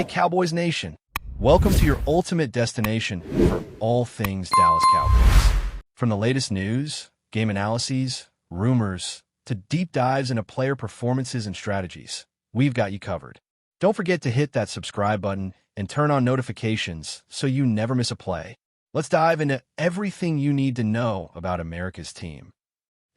Hey, Cowboys Nation. Welcome to your ultimate destination for all things Dallas Cowboys. From the latest news, game analyses, rumors, to deep dives into player performances and strategies, we've got you covered. Don't forget to hit that subscribe button and turn on notifications so you never miss a play. Let's dive into everything you need to know about America's team.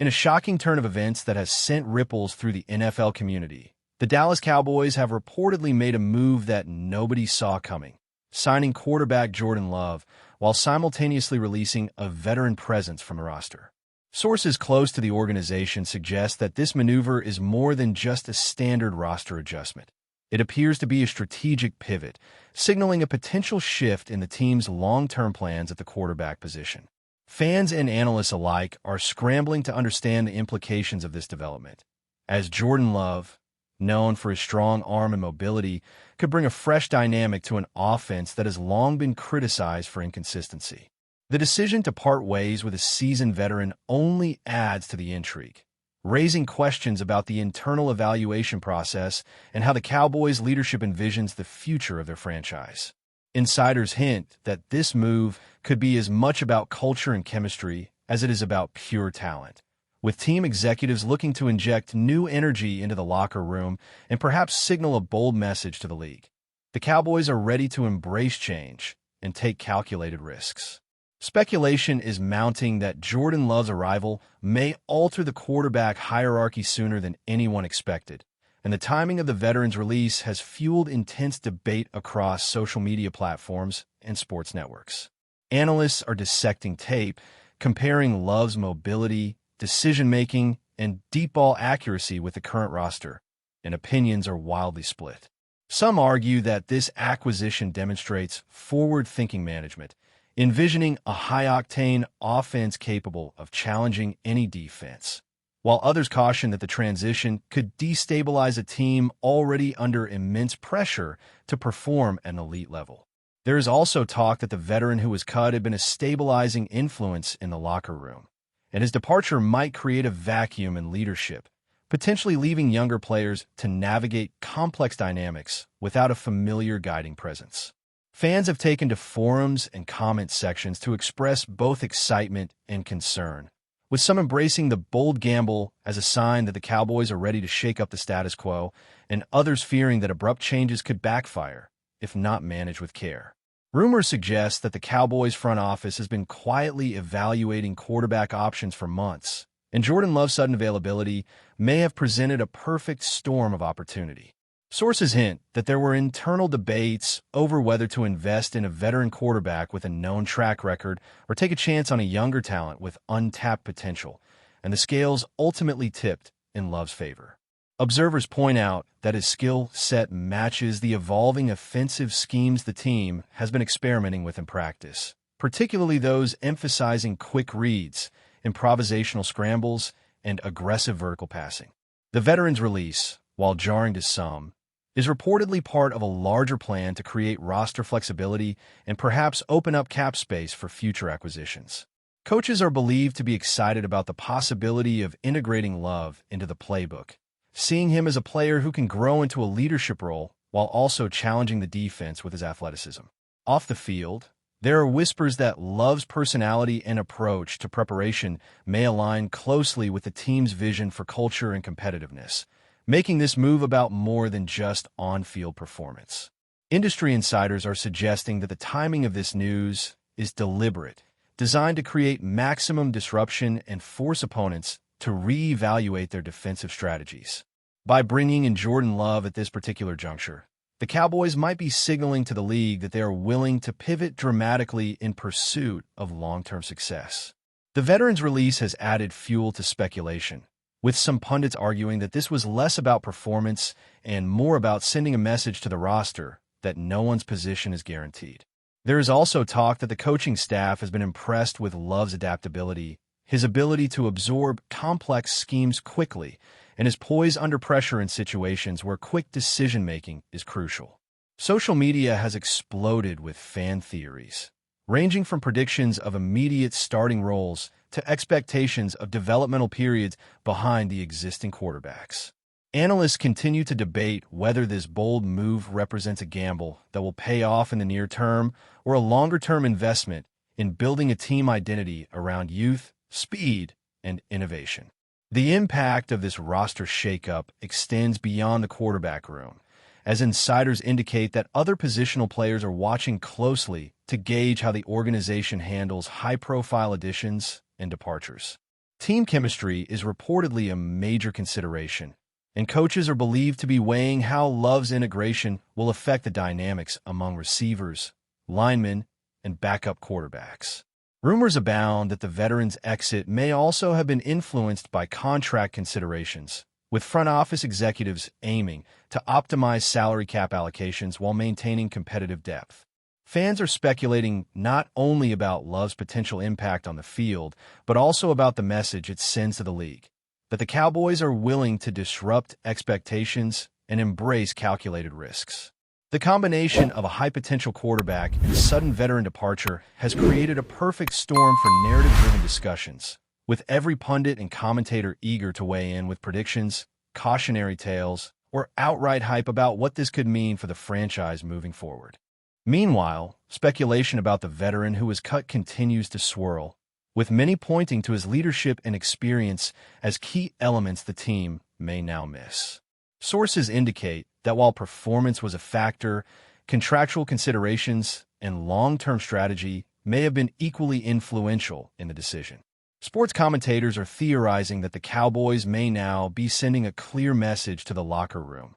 In a shocking turn of events that has sent ripples through the NFL community, the Dallas Cowboys have reportedly made a move that nobody saw coming, signing quarterback Jordan Love while simultaneously releasing a veteran presence from the roster. Sources close to the organization suggest that this maneuver is more than just a standard roster adjustment. It appears to be a strategic pivot, signaling a potential shift in the team's long-term plans at the quarterback position. Fans and analysts alike are scrambling to understand the implications of this development, as Jordan Love, known for his strong arm and mobility, could bring a fresh dynamic to an offense that has long been criticized for inconsistency. The decision to part ways with a seasoned veteran only adds to the intrigue, raising questions about the internal evaluation process and how the Cowboys' leadership envisions the future of their franchise. Insiders hint that this move could be as much about culture and chemistry as it is about pure talent, with team executives looking to inject new energy into the locker room and perhaps signal a bold message to the league. The Cowboys are ready to embrace change and take calculated risks. Speculation is mounting that Jordan Love's arrival may alter the quarterback hierarchy sooner than anyone expected, and the timing of the veteran's release has fueled intense debate across social media platforms and sports networks. Analysts are dissecting tape, comparing Love's mobility, decision-making, and deep ball accuracy with the current roster, and opinions are wildly split. Some argue that this acquisition demonstrates forward-thinking management, envisioning a high-octane offense capable of challenging any defense, while others caution that the transition could destabilize a team already under immense pressure to perform at an elite level. There is also talk that the veteran who was cut had been a stabilizing influence in the locker room, and his departure might create a vacuum in leadership, potentially leaving younger players to navigate complex dynamics without a familiar guiding presence. Fans have taken to forums and comment sections to express both excitement and concern, with some embracing the bold gamble as a sign that the Cowboys are ready to shake up the status quo, and others fearing that abrupt changes could backfire if not managed with care. Rumors suggest that the Cowboys front office has been quietly evaluating quarterback options for months, and Jordan Love's sudden availability may have presented a perfect storm of opportunity. Sources hint that there were internal debates over whether to invest in a veteran quarterback with a known track record or take a chance on a younger talent with untapped potential, and the scales ultimately tipped in Love's favor. Observers point out that his skill set matches the evolving offensive schemes the team has been experimenting with in practice, particularly those emphasizing quick reads, improvisational scrambles, and aggressive vertical passing. The veteran's release, while jarring to some, is reportedly part of a larger plan to create roster flexibility and perhaps open up cap space for future acquisitions. Coaches are believed to be excited about the possibility of integrating Love into the playbook, seeing him as a player who can grow into a leadership role while also challenging the defense with his athleticism. Off the field, there are whispers that Love's personality and approach to preparation may align closely with the team's vision for culture and competitiveness, making this move about more than just on-field performance. Industry insiders are suggesting that the timing of this news is deliberate, designed to create maximum disruption and force opponents to reevaluate their defensive strategies. By bringing in Jordan Love at this particular juncture, the Cowboys might be signaling to the league that they are willing to pivot dramatically in pursuit of long-term success. The veteran's release has added fuel to speculation, with some pundits arguing that this was less about performance and more about sending a message to the roster that no one's position is guaranteed. There is also talk that the coaching staff has been impressed with Love's adaptability, his ability to absorb complex schemes quickly, and his poise under pressure in situations where quick decision-making is crucial. Social media has exploded with fan theories, ranging from predictions of immediate starting roles to expectations of developmental periods behind the existing quarterbacks. Analysts continue to debate whether this bold move represents a gamble that will pay off in the near term or a longer-term investment in building a team identity around youth, speed, and innovation. The impact of this roster shakeup extends beyond the quarterback room, as insiders indicate that other positional players are watching closely to gauge how the organization handles high-profile additions and departures. Team chemistry is reportedly a major consideration, and coaches are believed to be weighing how Love's integration will affect the dynamics among receivers, linemen, and backup quarterbacks. Rumors abound that the veteran's exit may also have been influenced by contract considerations, with front office executives aiming to optimize salary cap allocations while maintaining competitive depth. Fans are speculating not only about Love's potential impact on the field, but also about the message it sends to the league, that the Cowboys are willing to disrupt expectations and embrace calculated risks. The combination of a high-potential quarterback and sudden veteran departure has created a perfect storm for narrative-driven discussions, with every pundit and commentator eager to weigh in with predictions, cautionary tales, or outright hype about what this could mean for the franchise moving forward. Meanwhile, speculation about the veteran who was cut continues to swirl, with many pointing to his leadership and experience as key elements the team may now miss. Sources indicate that while performance was a factor, contractual considerations and long-term strategy may have been equally influential in the decision. Sports commentators are theorizing that the Cowboys may now be sending a clear message to the locker room.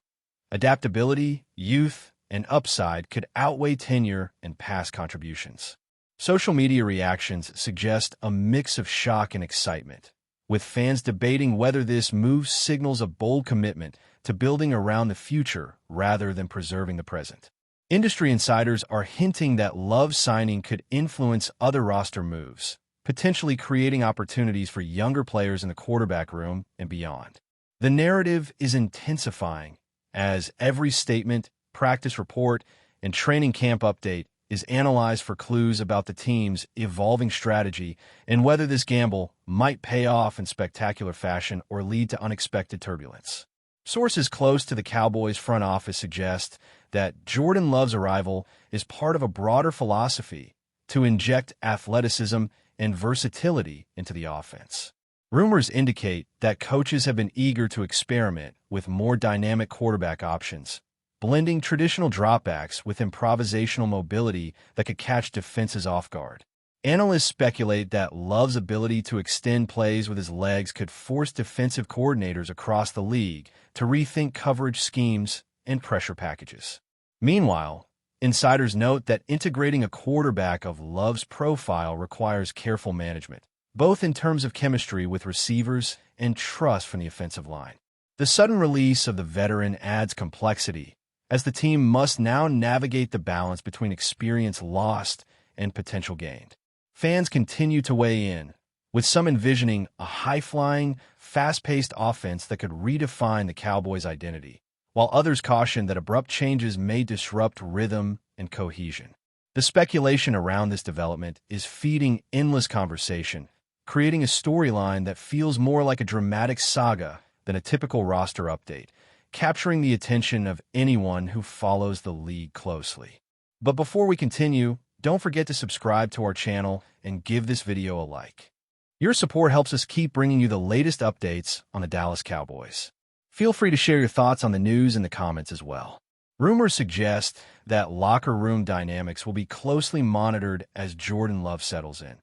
Adaptability, youth, and upside could outweigh tenure and past contributions. Social media reactions suggest a mix of shock and excitement, with fans debating whether this move signals a bold commitment to building around the future rather than preserving the present. Industry insiders are hinting that Love's signing could influence other roster moves, potentially creating opportunities for younger players in the quarterback room and beyond. The narrative is intensifying as every statement, practice report, and training camp update is analyzed for clues about the team's evolving strategy and whether this gamble might pay off in spectacular fashion or lead to unexpected turbulence. Sources close to the Cowboys front office suggest that Jordan Love's arrival is part of a broader philosophy to inject athleticism and versatility into the offense. Rumors indicate that coaches have been eager to experiment with more dynamic quarterback options, blending traditional dropbacks with improvisational mobility that could catch defenses off guard. Analysts speculate that Love's ability to extend plays with his legs could force defensive coordinators across the league to rethink coverage schemes and pressure packages. Meanwhile, insiders note that integrating a quarterback of Love's profile requires careful management, both in terms of chemistry with receivers and trust from the offensive line. The sudden release of the veteran adds complexity, as the team must now navigate the balance between experience lost and potential gained. Fans continue to weigh in, with some envisioning a high-flying, fast-paced offense that could redefine the Cowboys' identity, while others caution that abrupt changes may disrupt rhythm and cohesion. The speculation around this development is feeding endless conversation, creating a storyline that feels more like a dramatic saga than a typical roster update, capturing the attention of anyone who follows the league closely. But before we continue, don't forget to subscribe to our channel and give this video a like. Your support helps us keep bringing you the latest updates on the Dallas Cowboys. Feel free to share your thoughts on the news in the comments as well. Rumors suggest that locker room dynamics will be closely monitored as Jordan Love settles in,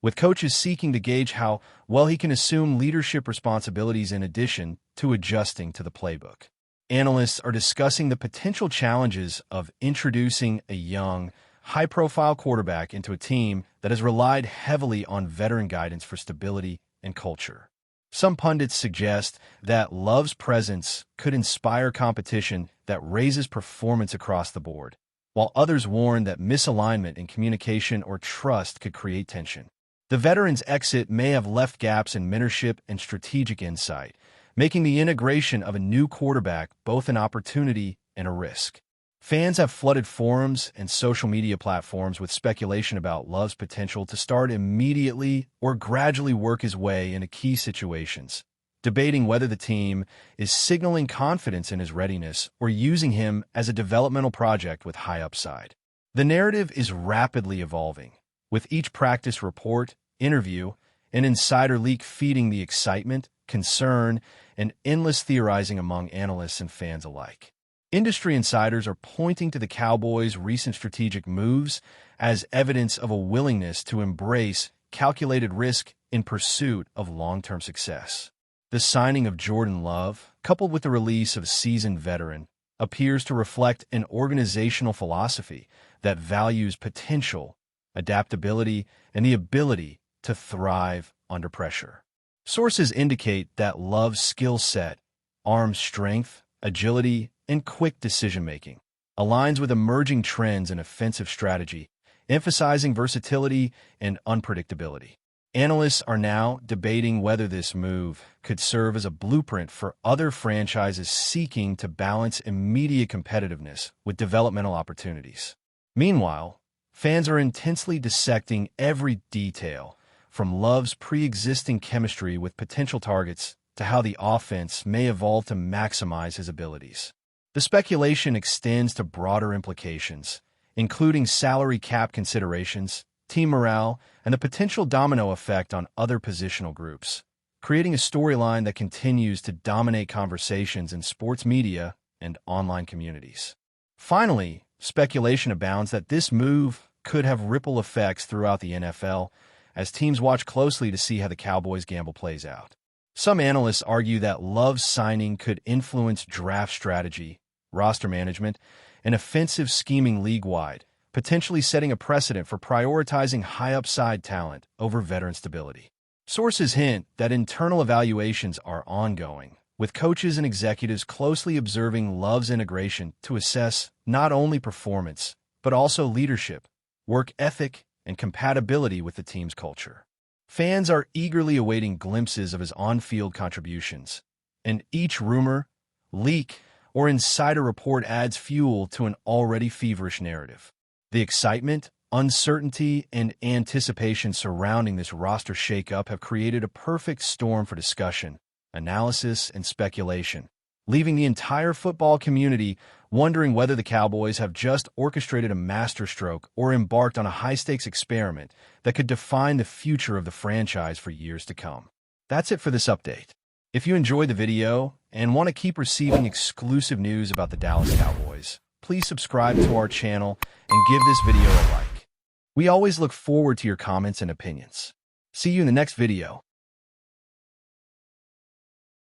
with coaches seeking to gauge how well he can assume leadership responsibilities in addition to adjusting to the playbook. Analysts are discussing the potential challenges of introducing a young, high-profile quarterback into a team that has relied heavily on veteran guidance for stability and culture. Some pundits suggest that Love's presence could inspire competition that raises performance across the board, while others warn that misalignment in communication or trust could create tension. The veteran's exit may have left gaps in mentorship and strategic insight, making the integration of a new quarterback both an opportunity and a risk. Fans have flooded forums and social media platforms with speculation about Love's potential to start immediately or gradually work his way into key situations, debating whether the team is signaling confidence in his readiness or using him as a developmental project with high upside. The narrative is rapidly evolving, with each practice report, interview, and insider leak feeding the excitement, concern, and endless theorizing among analysts and fans alike. Industry insiders are pointing to the Cowboys' recent strategic moves as evidence of a willingness to embrace calculated risk in pursuit of long-term success. The signing of Jordan Love, coupled with the release of a seasoned veteran, appears to reflect an organizational philosophy that values potential, adaptability, and the ability to thrive under pressure. Sources indicate that Love's skill set, arm strength, agility, and quick decision-making aligns with emerging trends in offensive strategy, emphasizing versatility and unpredictability. Analysts are now debating whether this move could serve as a blueprint for other franchises seeking to balance immediate competitiveness with developmental opportunities. Meanwhile, fans are intensely dissecting every detail, from Love's pre-existing chemistry with potential targets to how the offense may evolve to maximize his abilities. The speculation extends to broader implications, including salary cap considerations, team morale, and the potential domino effect on other positional groups, creating a storyline that continues to dominate conversations in sports media and online communities. Finally, speculation abounds that this move could have ripple effects throughout the NFL as teams watch closely to see how the Cowboys' gamble plays out. Some analysts argue that Love's signing could influence draft strategy, roster management, and offensive scheming league-wide, potentially setting a precedent for prioritizing high-upside talent over veteran stability. Sources hint that internal evaluations are ongoing, with coaches and executives closely observing Love's integration to assess not only performance, but also leadership, work ethic, and compatibility with the team's culture. Fans are eagerly awaiting glimpses of his on-field contributions, and each rumor, leak, or insider report adds fuel to an already feverish narrative. The excitement, uncertainty, and anticipation surrounding this roster shakeup have created a perfect storm for discussion, analysis, and speculation, leaving the entire football community wondering whether the Cowboys have just orchestrated a masterstroke or embarked on a high-stakes experiment that could define the future of the franchise for years to come. That's it for this update. If you enjoyed the video and want to keep receiving exclusive news about the Dallas Cowboys, please subscribe to our channel and give this video a like. We always look forward to your comments and opinions. See you in the next video.